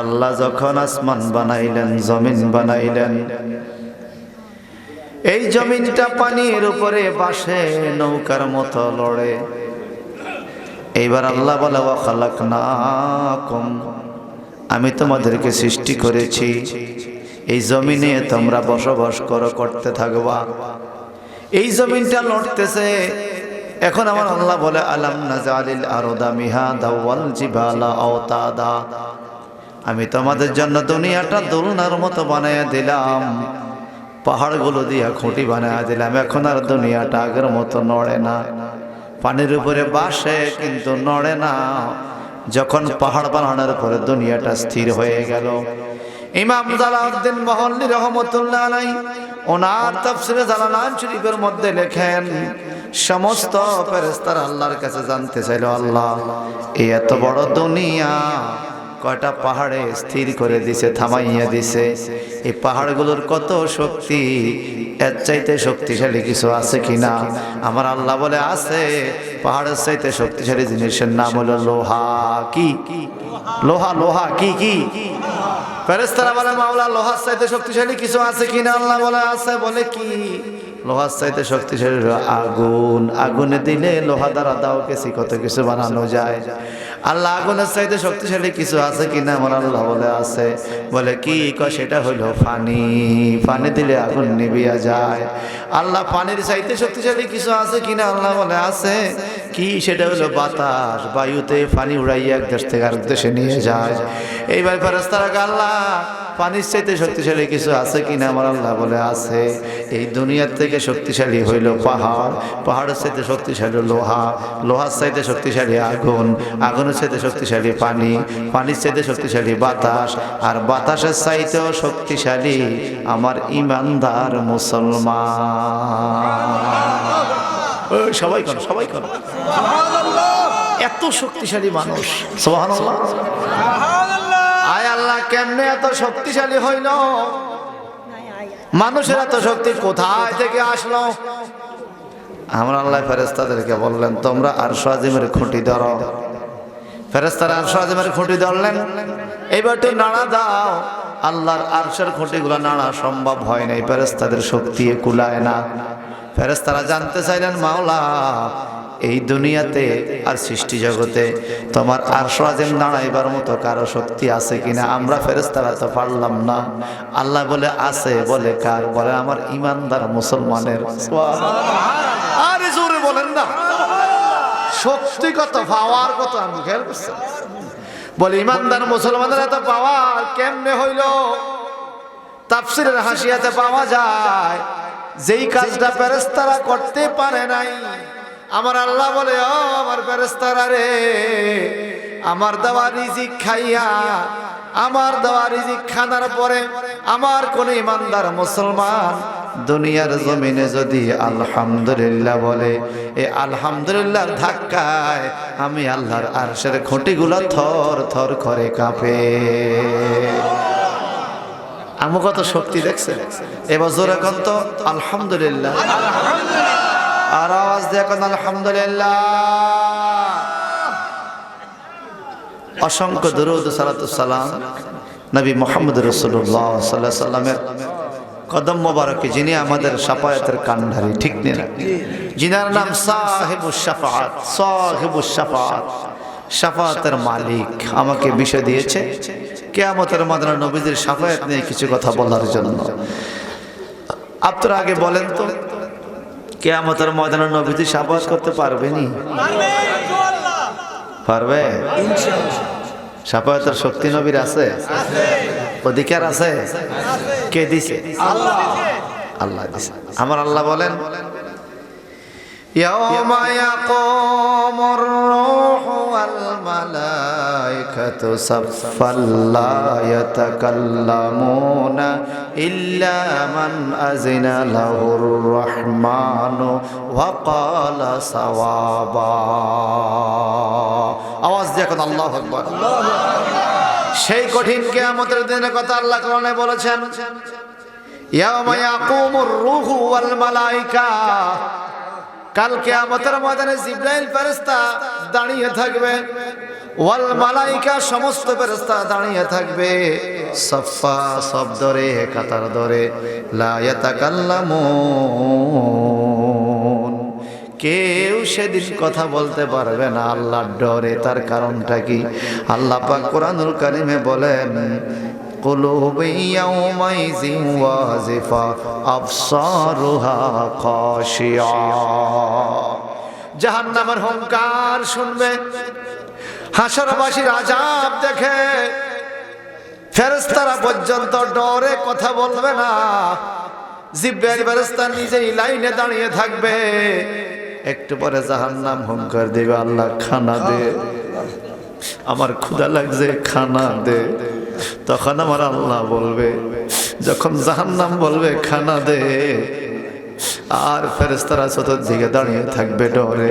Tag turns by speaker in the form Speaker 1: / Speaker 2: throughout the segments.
Speaker 1: আল্লাহ যখন আসমান বানাইলেন, জমিন বানাইলেন, এই জমিনটা পানির উপরে বাসে নৌকার মতো লড়ে। এইবার আল্লাহ বলে ওয়া খালাকনাকুম, আমি তোমাদেরকে সৃষ্টি করেছি, এই জমিনে তোমরা বসবাস করতে থাকবা। এই জমিনটা লড়তেছে। এখন আমার আল্লাহ বলে আলাম নাজালিল আরদা মিহাদা ওয়াল জিবালা আওতাদা, আমি তোমাদের জন্য দুনিয়াটা দোলনার মতো বানায়া দিলাম, পাহাড়গুলো দিয়া খুঁটি বানায়া দিলাম। এখন আর দুনিয়াটা আগের মতো নড়ে না, পানির উপরে বাসে কিন্তু নড়ে না। যখন পাহাড় বানানোর পরে দুনিয়াটা স্থির হয়ে গেল। ইমাম জালালউদ্দিন মহল্লি রহমতুল্লাহ আলাইহি ওনার তাফসীরে জালালান শরীফের মধ্যে লেখেন, সমস্ত ফেরেশতারা আল্লাহর কাছে জানতে চাইল, আল্লাহ এই এত বড় দুনিয়া কয়টা পাহাড়ে স্থির করে দিছে, থামাইয়া দিছে, এই পাহাড়গুলোর কত শক্তি, এর চাইতে শক্তিশালী কিছু আছে কিনা? আমার আল্লাহ বলে আছে, পাহাড়ের চাইতে শক্তিশালী জিনিসের নাম হলো লোহা। কি লোহা? লোহা কি কি? ফেরেশতারা বলে মাওলা লোহার চাইতে শক্তিশালী কিছু আছে কিনা? আল্লাহ বলে আছে। বলে কি? লোহার চাইতে শক্তিশালী আগুন, আগুনে দিলে লোহা দ্বারা দাও কেসি কত কিছু বানানো যায়। আল্লাহ আগুনের চাইতে শক্তিশালী কিছু আছে কিনা? আমার আল্লাহ বলে আছে। বলে কি? সেটা হইল পানি, পানি দিলে আগুন নিভিয়া যায়। আল্লাহ পানির চাইতে শক্তিশালী কিছু আছে কিনা? আল্লাহ বলে আছে। কি? সেটা হলো বাতাস, বায়ুতে পানি উড়াইয়া এক দেশ থেকে আরেক দেশে নিয়ে যায়। এইবার ফেরেশতারা আল্লাহ পানির চাইতে শক্তিশালী কিছু আছে কিনা? আমার আল্লাহ বলে আছে। এই দুনিয়ার থেকে শক্তিশালী হইল পাহাড়, পাহাড়ের চাইতে শক্তিশালী লোহা, লোহার চাইতে শক্তিশালী আগুন, আগুনের চাইতে শক্তিশালী পানি, পানির চাইতে শক্তিশালী বাতাস, আর বাতাসের চাইতেও শক্তিশালী আমার ইমানদার মুসলমান। সবাই কর, সবাই কর। এত শক্তিশালী মানুষ, সুবহানাল্লাহ। আয় আল্লাহ কেমনে এত শক্তিশালী হইল? মানুষের এত শক্তি কোথায় থেকে আসলো? আমরা আল্লাহ ফেরেশতাদেরকে বললেন, তোমরা আরশ আজিমের খুঁটি ধরো। ফেরেশতারা আরশ আজিমের খুঁটি ধরলেন, এইবার একটু নাড়া দাও। আল্লাহর আরশের খুঁটিগুলো নাড়া সম্ভব হয় না, ফেরেশতাদের শক্তি কুলায় না। ফেরেশতারা জানতে চাইলেন, মাওলা এই দুনিয়াতে আর সৃষ্টি জগতে তোমার আরশ আজিম নাড়াইবার মতো কারো শক্তি আছে কিনা? আমরা ফেরেশতারা তো পারলাম না। আল্লাহ বলে আছে। বলে কার? বলে আমার ইমানদার মুসলমানের। আরে জোরে বলেন না, শক্তি কত, পাওয়ার কত আমি খেয়াল করছি। বলে ইমানদার মুসলমানের এত পাওয়ার কেমনে হইল? তাফসীরের হাসিয়াতে পাওয়া যায়, যেই কাজটা ফেরেশতারা করতে পারে নাই, আমার আল্লাহ বলে ও আমার ফেরেশতারা রে, আমার দেওয়া রিজিক খাইয়া, আমার দেওয়া রিজিক খানার পরে আমার কোন ইমানদার মুসলমান দুনিয়ার জমিনে যদি আলহামদুলিল্লাহ বলে, এই আলহামদুলিল্লাহর ধাক্কায় আমি আল্লাহর আরশের খুঁটিগুলো থর থর করে কাঁপে। আমি কত শক্তি দেখছেন? এবছর এখন তো আলহামদুলিল্লাহ, আর আওয়াজ দিয়ে এখন আলহামদুলিল্লাহ। অসংখ্য দরুদ সালাতুস সালাম নবী মুহাম্মদ রাসূলুল্লাহ সাল্লাল্লাহু আলাইহি সাল্লামের কদম মোবারকে, যিনি আমাদের শাফায়াতের কান্ডারি, ঠিক না? যিনার নাম সাহিবুস শাফাআত, সাহিবুস শাফাআত, শাফায়াতের মালিক, আমাকে বিষয় দিয়েছে কিয়ামতের ময়দানে নবীদের শাফায়াত নিয়ে কিছু কথা বলার জন্য। আপনারা আগে বলেন তো, কিয়ামতের ময়দানে নবীজি শাফায়াত করতে পারবেনি? পারবে ইনশাআল্লাহ। শাফায়াতের শক্তি নবীর আছে, অধিকার আছে। কে দিছে? আল্লাহ, আল্লাহ দিছে। আমার আল্লাহ বলেন, ইয়াওমা ইয়াকুমুর রূহু ওয়াল মালাইকাতু সাফফান লা ইয়াতাকাল্লামুনা ইল্লা মান আযিনা লাহুর রাহমানু ওয়া ক্বালা সাওয়াবা। আওয়াজ দিয়ে এখন আল্লাহু আকবার। সেই কঠিন কিয়ামতের দিনের কথা আল্লাহ কোরআনে বলেছেন, ইয়াওমা ইয়াকুমুর রূহু ওয়াল মালাইকা, কাল কিয়ামতের ময়দানে জিবরাইল ফেরেশতা দাঁড়িয়ে থাকবে। ওয়াল মালাইকা সমস্ত ফেরেশতা দাঁড়িয়ে থাকবে সাফা সব ধরে কাতার ধরে লা ইয়াতাকাল্লামুন কেউ সেদিন কথা বলতে পারবে না আল্লাহর ডরে। তার কারণটা কি? আল্লাহ পাক কোরআনুল কারীমে বলেন কুলুবু ইয়াউমাইযিন ওয়াজিফা আবসারুহা খাশিয়া জাহান্নামের হুঙ্কার শুনবে, হাসরবাসীর আযাব দেখে ফেরেশতারা পর্যন্ত ডরে কথা বলবে না। জিব্রাইল ফেরেশতা নিজেই লাইনে দাঁড়িয়ে থাকবে। একটু পরে জাহান্নাম হুঙ্কার দিবে, আল্লাহ খানা দে, আমার ক্ষুধা লাগছে খানা দে। তখন আমার আল্লাহ বলবে, যখন জাহান্নাম বলবে খানা দে, আর ফেরেশতারা চতুর্দিকে দাঁড়িয়ে থাকবে ডরে।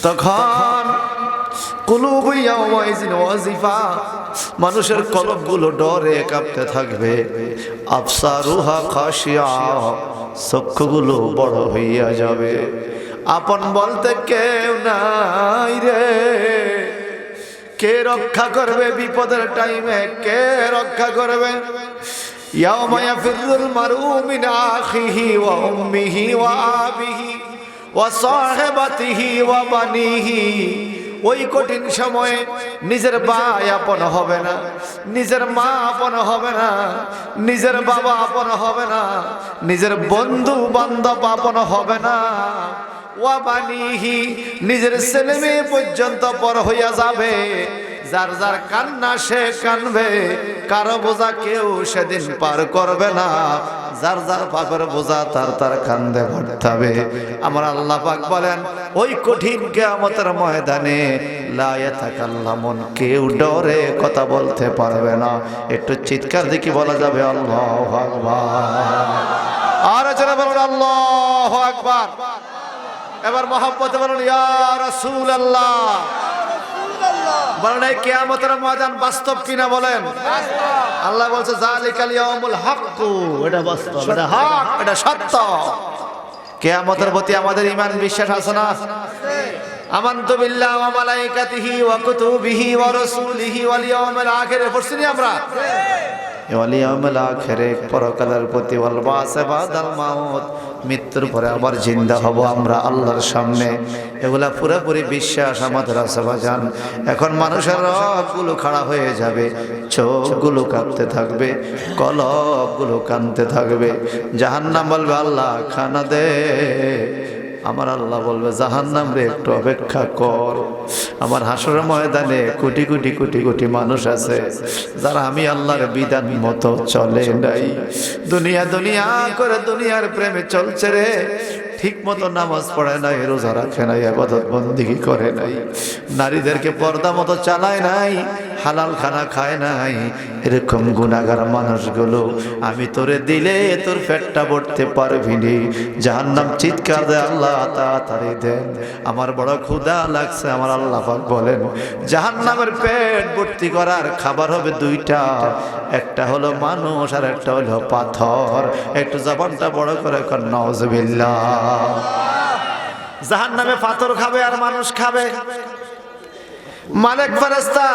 Speaker 1: তখন কুলুবু ইয়াওমাইযিন ওয়াজিফা মানুষের কলবগুলো ডরে কাঁপতে থাকবে। আবসারুহা খাশিয়া চক্ষুগুলো বড় হইয়া যাবে। আপন বলতে কেউ নাই রে, কে রক্ষা করবে বিপদের টাইমে? কে রক্ষা করবে? ইয়াওমা ইয়াফিরুল মারউ মিন আখিহি ওয়া উম্মিহি ওয়া আবিহি ওয়া সাহিবাতিহি ওয়া বানিহি। ওই কঠিন সময়ে নিজের ভাই আপন হবে না, নিজের মা আপন হবে না, নিজের বাবা আপন হবে না, নিজের বন্ধু বান্ধব আপন হবে না। ওয়া বানিহি নিজের ছেলে মেয়ে পর্যন্ত পর হইয়া যাবে। যার যার কান্না সে কানবে, কারো বোঝা কেউ সেদিন পার করবে না। যার যার পাপের বোঝা তার তার কান্দে ভরতে। আমার আল্লাহ পাক বলেন ওই কঠিন কিয়ামতের ময়দানে লা ইয়াতাকাল্লামুন কেউ ডরে কথা বলতে পারবে না। একটু চিৎকার দিয়ে বলা যাবে আল্লাহু আকবার। আর যারা বলুন আল্লাহু আকবার। এবার মহব্বতে বলুন ইয়া রাসূলুল্লাহ। বলেন এই কিয়ামতের ময়দান বাস্তব কিনা বলেন? আল্লাহ বলছে যালিকাল ইয়াউমুল হক, এটা বাস্তব, এটা হক, এটা সত্য। কিয়ামতের প্রতি আমাদের ঈমান বিশ্বাস আছে না? আমানতু বিল্লাহি ওয়া মালাইকাতিহি ওয়া কুতুবিহি ওয়া রাসূলিহি ওয়াল ইয়াউমিল আখির পড়ছি নি আমরা? ওয়াল ইয়াউমিল আখির পরকালের প্রতি ওয়াল বাসে বাদাল মাউত মৃত্যুর পরে আবার জিন্দা হব আমরা আল্লাহর সামনে। এগুলা পুরোপুরি বিশ্বাস আমাদের আছে বাজান। এখন মানুষের রগগুলো খাড়া হয়ে যাবে, চোখগুলো কাঁপতে থাকবে, কলবগুলো কাঁদতে থাকবে। জাহান্নাম বলবে আল্লাহ খানা দে। আমার আল্লাহ বলবে জাহান্নাম রে একটু অপেক্ষা কর। আমার হাসরের ময়দানে কোটি কোটি কোটি কোটি মানুষ আছে যারা আমি আল্লাহর বিধান মতো চলে নাই। দুনিয়া দুনিয়া করে দুনিয়ার প্রেমে চলছে রে, ঠিক মতো নামাজ পড়ে নাই, রোজা রাখে নাই, ইবাদত বন্দেগী করে নাই, নারীদেরকে পর্দা মতো চালায় নাই, হালাল খানা খায় নাই। এরকম গুনাহগার মানুষগুলো আমি তোরে দিলে তোর পেটটা ভরতে পারবি নি। জাহান্নাম চিৎকার দেয় আল্লাহ তাড়াতাড়ি দেন, আমার বড় ক্ষুধা লাগছে। আমার আল্লাহ পাক বলেন জাহান্নামের পেট ভর্তি করার খাবার হবে দুইটা, একটা হলো মানুষ আর একটা হলো পাথর। একটু জবানটা বড় করে কর নাউজুবিল্লাহ। জাহান্নামে পাথর খাবে আর মানুষ খাবে। মালিক ফেরেশতা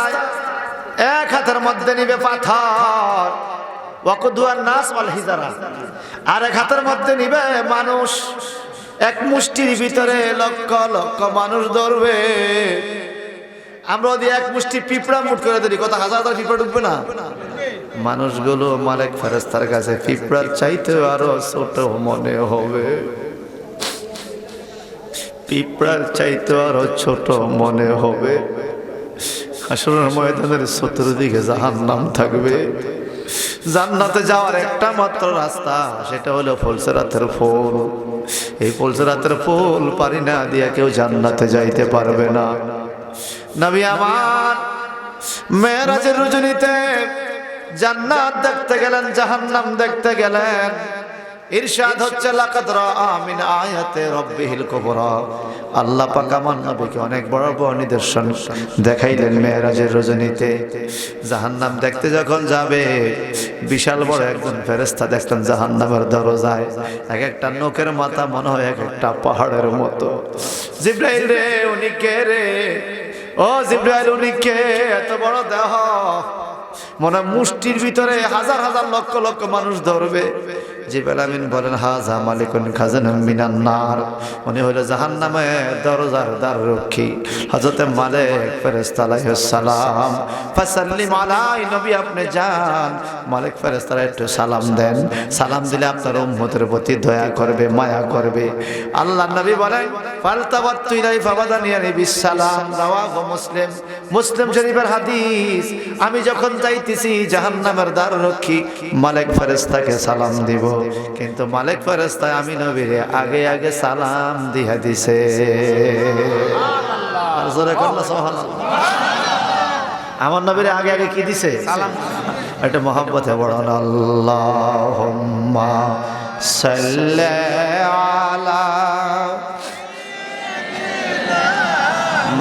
Speaker 1: এক হাতের মধ্যে নিবে পাথর, ওয়াকুদুয়ান নাস ওয়াল হিজারা, আর এক হাতের মধ্যে নিবে মানুষ। এক মুষ্টির ভিতরে লক্ষ লক্ষ মানুষ ধরবে। আমরা যদি এক মুষ্টি পিঁপড়া মুট করে দিই, কত হাজার হাজার পিঁপড়া ঢুকবে না? মানুষগুলো মালিক ফেরেশতার কাছে পিঁপড়ার চাইতে আরো ছোট মনে হবে, পিঁপড়ার চাইতে আরো ছোট মনে হবে। হাসরের ময়দানের চতুর্দিকে জাহান্নাম থাকবে। জান্নাতে যাওয়ার একটা মাত্র রাস্তা, সেটা হলো ফুলসিরাতের ফুল। এই ফুলসিরাতের ফুল পারি না দিয়া কেউ জান্নাতে যাইতে পারবে না। নবী আমার মেরাজের রজনীতে জান্নাত দেখতে গেলেন, জাহান্নাম দেখতে গেলেন। ইরশাদ হচ্ছে লাকাদ রাআ মিন আয়াতি রাব্বিহিল কুবরা। আল্লাহ পাক আমার নবীকে অনেক বড় বড় নিদর্শন দেখাইলেন মেরাজের রজনীতে। জাহান্নাম দেখতে যখন যাবে, বিশাল বড় একজন ফেরেশতা দেখতেন জাহান্নামের দরজায়। এক একটা নখের মাথা মনে হয় এক একটা পাহাড়ের মতো। জিবরাইল রে, উনি কে রে? ও জিবরাইল উনি কে? এত বড় দেহ, মনে মুষ্টির ভিতরে হাজার হাজার লক্ষ লক্ষ মানুষ ধরবে। জিবরাইল আমিন বলেন হাযা মালিকুন খাজানাম মিনান নার, উনি হলো জাহান্নামের দরজার দ্বাররক্ষী হযরত মালিক ফেরেশতা আলাইহিস সালাম। ফাসাল্লিম আলাই, নবী আপনি যান, মালিক ফেরেশতারা একটু সালাম দেন, সালাম দিলে আপনার উম্মতের প্রতি দয়া করবে, মায়া করবে। আল্লাহর নবী বলেন ফালতাবাতু ইলাই ফাবাদানিয়ানি বিসসালাম, রাওয়াহু মুসলিম, মুসলিম শরীফের হাদিস। আমি যখন যাইতেছি জাহান্নামের দ্বাররক্ষী মালিক ফেরেশতাকে সালাম দিব, কিন্তু মালিক ফেরেশতা আমি নবীরে আগে আগে সালাম দিয়া দিছে। সুবহানাল্লাহ, জোরে কর সুবহানাল্লাহ। আমার নবীরে আগে আগে কি দিছে? সালাম। এটা মহব্বতে পড়ুন আল্লাহুম্মা সাল্লি আলা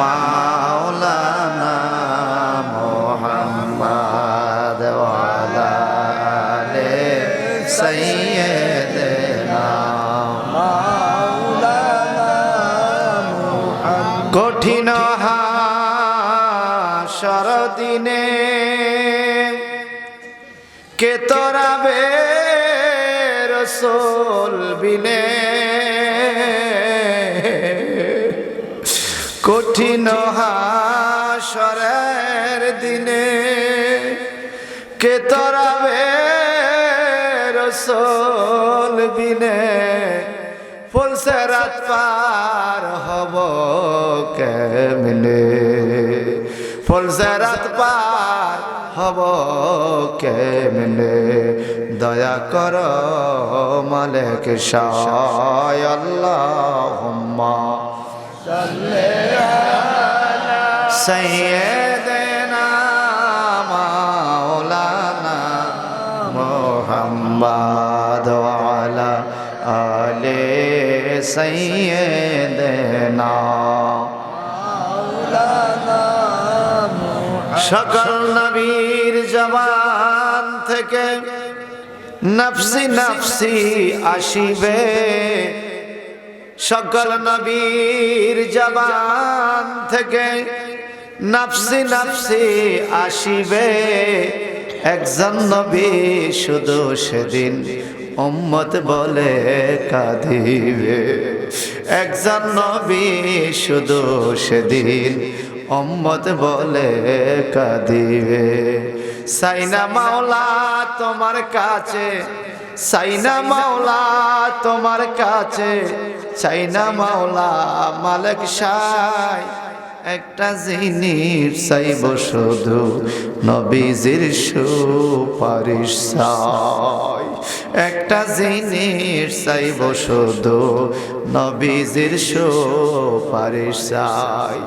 Speaker 1: মাওলানা মুহাম্মাদ ওয়া আলা আলি সাইয়্যিদিনা মাওলানা মুহাম্মাদ। কঠিন হাসর দিনে কে তোরাবে রাসূল বিনে, কঠিন হাসরের দিনে কে তোরাবে রাসূল বিনে, ফুলসেরাত পার হব কেমনে, ফুলসেরাত পার হব কেমনে, দয়া কর মালিক শাহ। আল্লাহুম্মা সাল্লি আলা সাইয়্যিদিনা মাওলানা মুহাম্মাদ ওয়া আলা আলি সাইয়্যিদিনা মাওলানা মুহাম্মাদ। সকল নবীর জবান থেকে নফসি নফসি আসিবে, সকল নবীর জবান থেকে নফসি নফসি আসিবে, একজন নবী শুধু সেদিন উম্মত বলে কাঁদিবে, একজন নবী শুধু সেদিন উম্মত বলে কাঁদিবে। সাইনা মাওলা তোমার কাছে, সাইনা মাওলা তোমার কাছে, সাইনা মাওলা মালিক শাহ, একটা জিনিস চাইব শুধু নবীজির সুপারিশ চাই, একটা জিনিস চাইব শুধু নবীজির সুপারিশ চাই।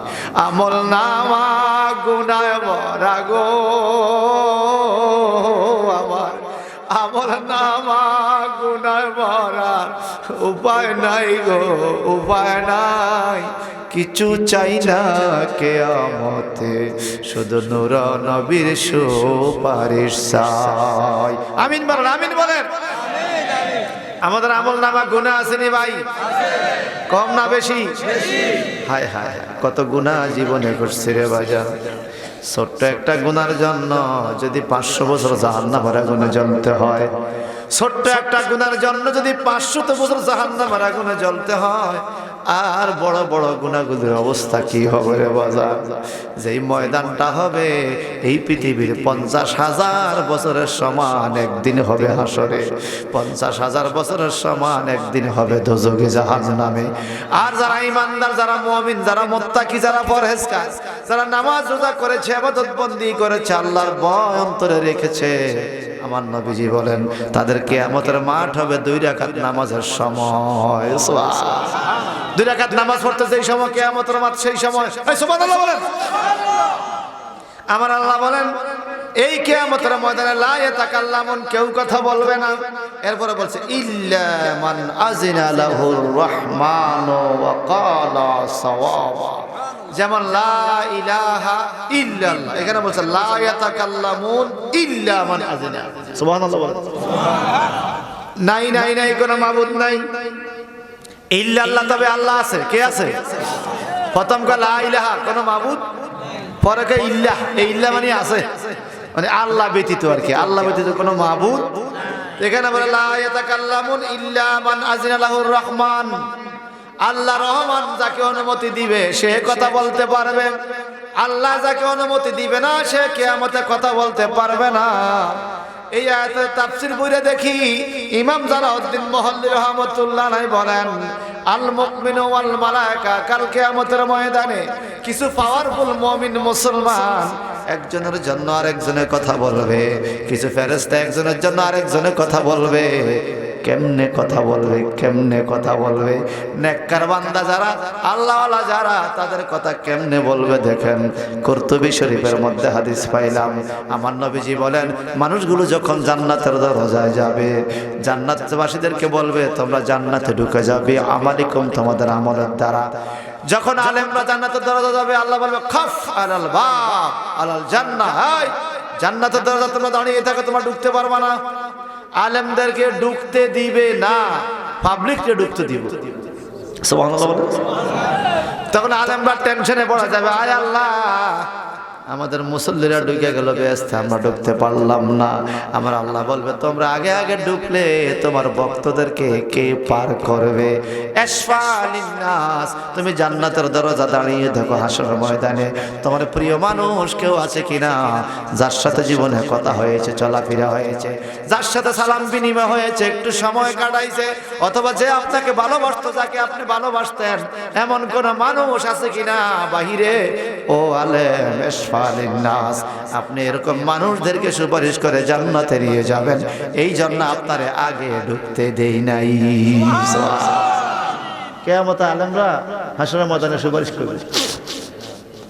Speaker 1: আমল নামা গুনাহ ভরা গো আমার, আমল নামা গুনাহ ভরা, উপায় নাই গো উপায় নাই, কিছু চাই না কিয়ামতে শুধু নূর নবীর সুপারিশ চাই। আমিন বলেন, আমিন বলেন। আমাদের আমল নামা গুনাহ আসেনি ভাই? কম না বেশি? হায় হায়, কত গুনাহ জীবনে করছি রে বাজার। ছোট্ট একটা গুনার জন্য যদি 500 বছর জাহান্নামের আগুনে জ্বলতে হয়, ছোট্ট একটা গুনার জন্য যদি 500 বছর জাহান্নামের আগুনে জ্বলতে হয়, আর বড় বড় গুনাহগুলোর অবস্থা কি হবে রে বাজার? যেই ময়দানটা হবে এই পৃথিবীর 50,000 বছরের সমান একদিন হবে হাসরে, 50,000 বছরের সমান একদিন হবে দোজখে জাহান্নামে। আর যারা ঈমানদার, যারা মুমিন, যারা মুত্তাকি, যারা পরহেজগার, যারা নামাজ রোজা করেছে, ইবাদত বন্দেগী করেছে, আল্লাহর ভয় অন্তরে রেখেছে, আমার নবীজি বলেন তাদের কিয়ামতের মাঠ হবে 2 রাকাত নামাজের সময়। সুবহানাল্লাহ, 2 রাকাত নামাজ পড়তে যেই সময় কিয়ামতের মাঠ, সেই সময় সুবহানাল্লাহ বলেন। আমার আল্লাহ বলেন এই কিয়ামতের ময়দানে লা ইয়াতাকাল্লামুন, কেউ কথা বলবে না। এরপরে বলছে ইল্লা মান আযিনা লাহুর রহমানু ওয়া ক্বালা সাওয়াবা, যেমন লা ইলাহা ইল্লাল্লাহ, এখানে বলছে লা ইয়াতাকাল্লামুন ইল্লা মান আযিনা। সুবহানাল্লাহ বলেন। নাই নাই নাই, কোনো মাবুদ নাই ইল্লাল্লাহ, তবে আল্লাহ আছে। কে আছে? প্রথম লা ইলাহা, কোনো মাবুদ পরে কে ইল্লাহ, এই ইল্লাহ মানে আছে, মানে আল্লাহ ব্যতীত আর কি, আল্লাহ ব্যতীত কোনো মাবুদ। এখানে বলে লা ইয়াতাকাল্লামুন ইল্লা মান আযিনা লাহুর রহমান, আল্লাহ রহমান যাকে অনুমতি দিবে সে কথা বলতে পারবে, আল্লাহ যাকে অনুমতি দিবে না সে কিয়ামতে কথা বলতে পারবে না। এই আয়াতের তাফসীর পড়ে দেখি ইমাম জালাউদ্দিন মুহাল্লি রাহমাতুল্লাহ আলাইহি বলেন আল মুমিনু ওয়াল মালায়েকা কাল কিয়ামতের ময়দানে কিছু পাওয়ারফুল মুমিন মুসলমান একজনের জন্য আরেকজনের কথা বলবে, কিছু ফেরেশতা একজনের জন্য আরেকজনের কথা বলবে। কেমনে কথা বলবে, কেমনে কথা বলবে? নেককার বান্দা যারা, আল্লাহওয়ালা যারা, তাদের কথা কেমনে বলবে দেখেন। কুরতুবী শরীফের মধ্যে হাদিস পাইলাম, আমার নবীজি বলেন মানুষগুলো যখন জান্নাতের দরজায় যাবে, জান্নাতবাসীদেরকে বলবে তোমরা জান্নাতে ঢুকে যাবে আমালিকুম, তোমাদের আমলের দ্বারা। যখন আলেমরা জান্নাতের দরজা যাবে আল্লাহ বলবে খাফ আলাল বাব আলাল জান্নাহ, হাই জান্নাতের দরজা তোমরা দাঁড়িয়ে থাকো, তোমরা ঢুকতে পারবে না। আলেমদেরকে ঢুকতে দিবে না, পাবলিককে ঢুকতে দিব। সুবহানাল্লাহ। তখন আলেমরা টেনশনে পড়া যাবে, আয় আল্লাহ আমাদের মুসল্লিরা ঢুকে গেল ব্যস্ত, আমরা ঢুকতে পারলাম না। আমার আল্লাহ বলবে তোমরা আগে আগে ঢুকলে তোমার ভক্তদেরকে কে পার করবে? ইশফালিন নাস, তুমি জান্নাতের দরজা দাঁড়িয়ে দেখো হাসরের ময়দানে তোমার প্রিয় মানুষ কেউ আছে কিনা, যার সাথে জীবনে কথা হয়েছে, চলাফেরা হয়েছে, যার সাথে সালাম বিনিময় হয়েছে, একটু সময় কাটাইছে, অথবা যে আপনাকে ভালোবাসতো, যাকে আপনি ভালোবাসতেন, এমন কোন মানুষ আছে কিনা বাহিরে? ও আলেম ইশফালিন নাস, আপনি এরকম মানুষদেরকে সুপারিশ করে জান্নাতে নিয়ে যাবেন, এই জন্য আপনারে আগে ঢুকতে দেই নাই। কিয়ামতে আলেমরা হাসরের ময়দানে সুপারিশ করবে।